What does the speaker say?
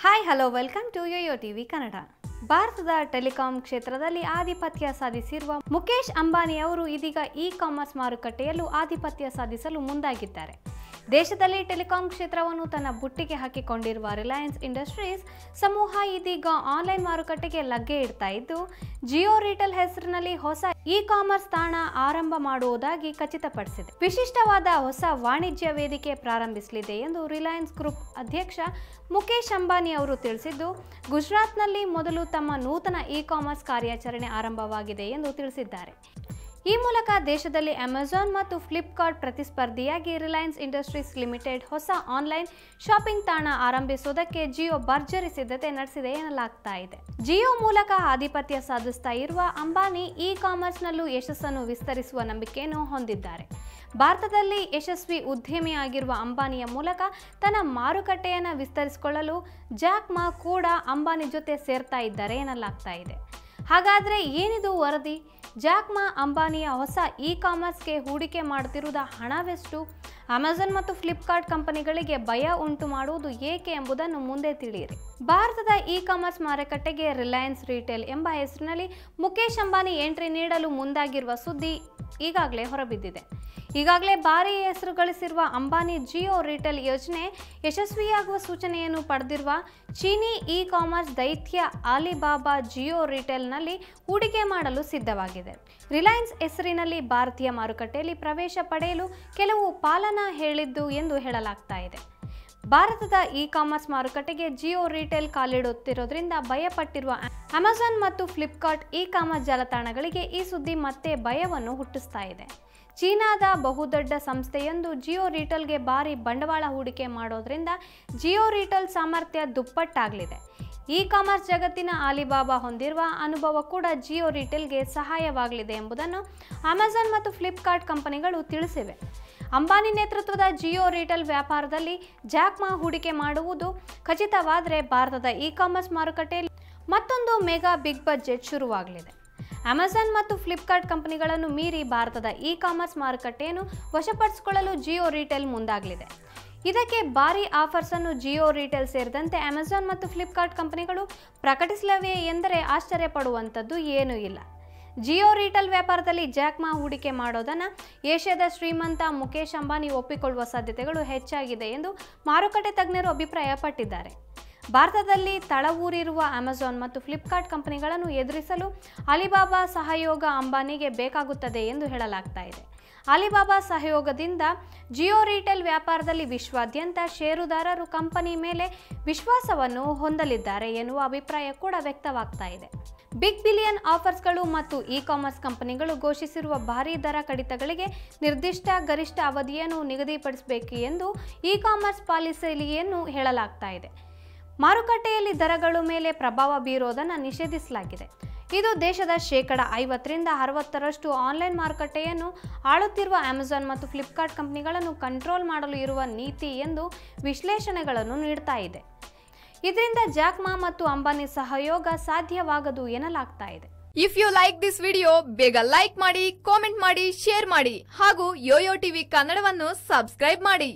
Hi hello welcome to YoYo TV Kannada. ಭಾರತದ telecom ಕ್ಷೇತ್ರದಲ್ಲಿ ಆಧಿಪತ್ಯ ಸಾಧಿಸಿರುವ ಮುಕೇಶ್ ಅಂಬಾನಿ ಅವರು ಇದೀಗ ಇ-ಕಾಮರ್ಸ್ ಮಾರುಕಟ್ಟೆಯಲ್ಲೂ ಆಧಿಪತ್ಯ ಸಾಧಿಸಲು ಮುಂದಾಗಿದ್ದಾರೆ. ದೇಶದಲ್ಲಿ ಟೆಲಿಕಾಂ ಕ್ಷೇತ್ರವನ್ನು ತನ್ನ ಬುಟ್ಟಿಗೆ ಹಾಕಿಕೊಂಡಿರುವ ರಿಲಯನ್ಸ್ ಇಂಡಸ್ಟ್ರೀಸ್ ಸಮೂಹ ಇದೀಗ ಆನ್ಲೈನ್ ಮಾರುಕಟ್ಟೆಗೆ ಲಗ್ಗೆ ಇಡ್ತಾ ಇದ್ದು, ಜಿಯೋ ರಿಟೇಲ್ ಹೆಸರಿನಲ್ಲಿ ಹೊಸ ಇ-ಕಾಮರ್ಸ್ ತಾಣ ಆರಂಭ ಮಾಡುವುದಾಗಿ ಖಚಿತಪಡಿಸಿದೆ. ವಿಶಿಷ್ಟವಾದ ಹೊಸ ವಾಣಿಜ್ಯ ವೇದಿಕೆ ಪ್ರಾರಂಭಿಸಲಿದೆ ಎಂದು ರಿಲಯನ್ಸ್ ಗ್ರೂಪ್ ಅಧ್ಯಕ್ಷ ಮುಕೇಶ್ ಅಂಬಾನಿ ಅವರು ತಿಳಿಸಿದ್ದು, ಗುಜರಾತ್ನಲ್ಲಿ ಮೊದಲು ತಮ್ಮ ನೂತನ ಇ-ಕಾಮರ್ಸ್ ಕಾರ್ಯಾಚರಣೆ ಆರಂಭವಾಗಿದೆ ಎಂದು ತಿಳಿಸಿದ್ದಾರೆ. ಈ ಮೂಲಕ ದೇಶದಲ್ಲಿ ಅಮೆಜಾನ್ ಮತ್ತು ಫ್ಲಿಪ್ಕಾರ್ಟ್ ಪ್ರತಿಸ್ಪರ್ಧಿಯಾಗಿ ರಿಲಯನ್ಸ್ ಇಂಡಸ್ಟ್ರೀಸ್ ಲಿಮಿಟೆಡ್ ಹೊಸ ಆನ್ಲೈನ್ ಶಾಪಿಂಗ್ ತಾಣ ಆರಂಭಿಸುವುದಕ್ಕೆ ಜಿಯೋ ಭರ್ಜರಿ ಸಿದ್ಧತೆ ನಡೆಸಿದೆ ಎನ್ನಲಾಗ್ತಾ ಇದೆ. ಜಿಯೋ ಮೂಲಕ ಆಧಿಪತ್ಯ ಸಾಧಿಸ್ತಾ ಇರುವ ಅಂಬಾನಿ ಇ-ಕಾಮರ್ಸ್ನಲ್ಲೂ ಯಶಸ್ಸನ್ನು ವಿಸ್ತರಿಸುವ ನಂಬಿಕೆಯನ್ನು ಹೊಂದಿದ್ದಾರೆ. ಭಾರತದಲ್ಲಿ ಯಶಸ್ವಿ ಉದ್ಯಮಿಯಾಗಿರುವ ಅಂಬಾನಿಯ ಮೂಲಕ ತನ್ನ ಮಾರುಕಟ್ಟೆಯನ್ನು ವಿಸ್ತರಿಸಿಕೊಳ್ಳಲು ಜಾಕ್ ಮಾ ಕೂಡ ಅಂಬಾನಿ ಜೊತೆ ಸೇರ್ತಾ ಇದ್ದಾರೆ ಎನ್ನಲಾಗ್ತಾ ಇದೆ. ಹಾಗಾದರೆ ಏನಿದು ವರದಿ? ಜಾಕ್ ಮಾ ಅಂಬಾನಿಯ ಹೊಸ ಇ-ಕಾಮರ್ಸ್ಗೆ ಹೂಡಿಕೆ ಮಾಡುತ್ತಿರುವುದ ಹಣವೆಷ್ಟು? ಅಮೆಜಾನ್ ಮತ್ತು ಫ್ಲಿಪ್ಕಾರ್ಟ್ ಕಂಪನಿಗಳಿಗೆ ಭಯ ಉಂಟು ಮಾಡುವುದು ಏಕೆ ಎಂಬುದನ್ನು ಮುಂದೆ ತಿಳಿಯಿರಿ. ಭಾರತದ ಇ-ಕಾಮರ್ಸ್ ಮಾರುಕಟ್ಟೆಗೆ ರಿಲಯನ್ಸ್ ರಿಟೇಲ್ ಎಂಬ ಹೆಸರಿನಲ್ಲಿ ಮುಕೇಶ್ ಅಂಬಾನಿ ಎಂಟ್ರಿ ನೀಡಲು ಮುಂದಾಗಿರುವ ಸುದ್ದಿ ಈಗಾಗಲೇ ಹೊರಬಿದ್ದಿದೆ. ಈಗಾಗಲೇ ಭಾರೀ ಹೆಸರು ಗಳಿಸಿರುವ ಅಂಬಾನಿ ಜಿಯೋ ರಿಟೇಲ್ ಯೋಜನೆ ಯಶಸ್ವಿಯಾಗುವ ಸೂಚನೆಯನ್ನು ಪಡೆದಿರುವ ಚೀನಿ ಇ-ಕಾಮರ್ಸ್ ದೈತ್ಯ ಆಲಿಬಾಬಾ ಜಿಯೋ ರಿಟೇಲ್ನಲ್ಲಿ ಹೂಡಿಕೆ ಮಾಡಲು ಸಿದ್ಧವಾಗಿದೆ. ರಿಲಯನ್ಸ್ ಹೆಸರಿನಲ್ಲಿ ಭಾರತೀಯ ಮಾರುಕಟ್ಟೆಯಲ್ಲಿ ಪ್ರವೇಶ ಪಡೆಯಲು ಕೆಲವು ಪಾಲನಾ ಹೇಳಿದ್ದು ಎಂದು ಹೇಳಲಾಗ್ತಾ ಇದೆ. ಭಾರತದ ಇ-ಕಾಮರ್ಸ್ ಮಾರುಕಟ್ಟೆಗೆ ಜಿಯೋ ರಿಟೇಲ್ ಕಾಲಿಡುತ್ತಿರೋದ್ರಿಂದ ಭಯಪಟ್ಟಿರುವ ಅಮೆಜಾನ್ ಮತ್ತು ಫ್ಲಿಪ್ಕಾರ್ಟ್ ಇ-ಕಾಮರ್ಸ್ ಜಾಲತಾಣಗಳಿಗೆ ಈ ಸುದ್ದಿ ಮತ್ತೆ ಭಯವನ್ನು ಹುಟ್ಟಿಸ್ತಾ ಇದೆ. ಚೀನಾದ ಬಹುದೊಡ್ಡ ಸಂಸ್ಥೆಯೊಂದು ಜಿಯೋ ರಿಟೇಲ್ಗೆ ಭಾರಿ ಬಂಡವಾಳ ಹೂಡಿಕೆ ಮಾಡೋದ್ರಿಂದ ಜಿಯೋ ರಿಟೇಲ್ ಸಾಮರ್ಥ್ಯ ದುಪ್ಪಟ್ಟಾಗಲಿದೆ. ಇ-ಕಾಮರ್ಸ್ ಜಗತ್ತಿನ ಆಲಿಬಾಬಾ ಹೊಂದಿರುವ ಅನುಭವ ಕೂಡ ಜಿಯೋ ರಿಟೇಲ್ಗೆ ಸಹಾಯವಾಗಲಿದೆ ಎಂಬುದನ್ನು ಅಮೆಜಾನ್ ಮತ್ತು ಫ್ಲಿಪ್ಕಾರ್ಟ್ ಕಂಪನಿಗಳು ತಿಳಿಸಿವೆ. ಅಂಬಾನಿ ನೇತೃತ್ವದ ಜಿಯೋ ರಿಟೇಲ್ ವ್ಯಾಪಾರದಲ್ಲಿ ಜಾಕ್ ಮಾ ಹೂಡಿಕೆ ಮಾಡುವುದು ಖಚಿತವಾದರೆ ಭಾರತದ ಇ-ಕಾಮರ್ಸ್ ಮಾರುಕಟ್ಟೆಯಲ್ಲಿ ಮತ್ತೊಂದು ಮೆಗಾ ಬಿಗ್ ಬಜೆಟ್ ಶುರುವಾಗಲಿದೆ. ಅಮೆಜಾನ್ ಮತ್ತು ಫ್ಲಿಪ್ಕಾರ್ಟ್ ಕಂಪನಿಗಳನ್ನು ಮೀರಿ ಭಾರತದ ಇ-ಕಾಮರ್ಸ್ ಮಾರುಕಟ್ಟೆಯನ್ನು ವಶಪಡಿಸಿಕೊಳ್ಳಲು ಜಿಯೋ ರಿಟೇಲ್ ಮುಂದಾಗಲಿದೆ. ಇದಕ್ಕೆ ಭಾರೀ ಆಫರ್ಸ್ ಅನ್ನು ಜಿಯೋ ರಿಟೇಲ್ ಸೇರಿದಂತೆ ಅಮೆಜಾನ್ ಮತ್ತು ಫ್ಲಿಪ್ಕಾರ್ಟ್ ಕಂಪನಿಗಳು ಪ್ರಕಟಿಸಲಿವೆ ಎಂದರೆ ಆಶ್ಚರ್ಯ ಪಡುವಂಥದ್ದು ಏನೂ ಇಲ್ಲ. ಜಿಯೋ ರಿಟೇಲ್ ವ್ಯಾಪಾರದಲ್ಲಿ ಜಾಕ್ ಮಾ ಹೂಡಿಕೆ ಮಾಡೋದನ್ನು ಏಷ್ಯಾದ ಶ್ರೀಮಂತ ಮುಕೇಶ್ ಅಂಬಾನಿ ಒಪ್ಪಿಕೊಳ್ಳುವ ಸಾಧ್ಯತೆಗಳು ಹೆಚ್ಚಾಗಿದೆ ಎಂದು ಮಾರುಕಟ್ಟೆ ತಜ್ಞರು ಅಭಿಪ್ರಾಯಪಟ್ಟಿದ್ದಾರೆ. ಭಾರತದಲ್ಲಿ ತಳವೂರಿರುವ ಅಮೆಜಾನ್ ಮತ್ತು ಫ್ಲಿಪ್ಕಾರ್ಟ್ ಕಂಪನಿಗಳನ್ನು ಎದುರಿಸಲು ಅಲಿಬಾಬಾ ಸಹಯೋಗ ಅಂಬಾನಿಗೆ ಬೇಕಾಗುತ್ತದೆ ಎಂದು ಹೇಳಲಾಗ್ತಾ ಇದೆ. ಅಲಿಬಾಬಾ ಸಹಯೋಗದಿಂದ ಜಿಯೋ ರಿಟೇಲ್ ವ್ಯಾಪಾರದಲ್ಲಿ ವಿಶ್ವಾದ್ಯಂತ ಷೇರುದಾರರು ಕಂಪನಿ ಮೇಲೆ ವಿಶ್ವಾಸವನ್ನು ಹೊಂದಲಿದ್ದಾರೆ ಎನ್ನುವ ಅಭಿಪ್ರಾಯ ಕೂಡ ವ್ಯಕ್ತವಾಗ್ತಾ ಇದೆ. ಬಿಗ್ ಬಿಲಿಯನ್ ಆಫರ್ಸ್ಗಳು ಮತ್ತು ಇ-ಕಾಮರ್ಸ್ ಕಂಪನಿಗಳು ಘೋಷಿಸಿರುವ ಭಾರೀ ದರ ಕಡಿತಗಳಿಗೆ ನಿರ್ದಿಷ್ಟ ಗರಿಷ್ಠ ಅವಧಿಯನ್ನು ನಿಗದಿಪಡಿಸಬೇಕು ಎಂದು ಇ-ಕಾಮರ್ಸ್ ಪಾಲಿಸಿಯನ್ನು ಹೇಳಲಾಗ್ತಾ ಇದೆ. ಮಾರುಕಟ್ಟೆಯಲ್ಲಿ ದರಗಳ ಮೇಲೆ ಪ್ರಭಾವ ಬೀರೋದನ್ನು ನಿಷೇಧಿಸಲಾಗಿದೆ. ಇದು ದೇಶದ 50% 60% ಆನ್ಲೈನ್ ಮಾರುಕಟ್ಟೆಯನ್ನು ಆಳುತ್ತಿರುವ ಅಮೆಜಾನ್ ಮತ್ತು ಫ್ಲಿಪ್ಕಾರ್ಟ್ ಕಂಪನಿಗಳನ್ನು ಕಂಟ್ರೋಲ್ ಮಾಡಲು ಇರುವ ನೀತಿ ಎಂದು ವಿಶ್ಲೇಷಣೆಗಳನ್ನು ನೀಡ್ತಾ ಇದೆ. ಇದರಿಂದ ಜಾಕ್ ಮಾ ಮತ್ತು ಅಂಬಾನಿ ಸಹಯೋಗ ಸಾಧ್ಯವಾಗದು ಎನ್ನಲಾಗ್ತಾ ಇದೆ. If you like this video ಬೇಗ ಲೈಕ್ ಮಾಡಿ, ಕಾಮೆಂಟ್ ಮಾಡಿ, ಶೇರ್ ಮಾಡಿ ಹಾಗೂ ಯೋಯೋ ಟಿವಿ ಕನ್ನಡವನ್ನು ಸಬ್ಸ್ಕ್ರೈಬ್ ಮಾಡಿ.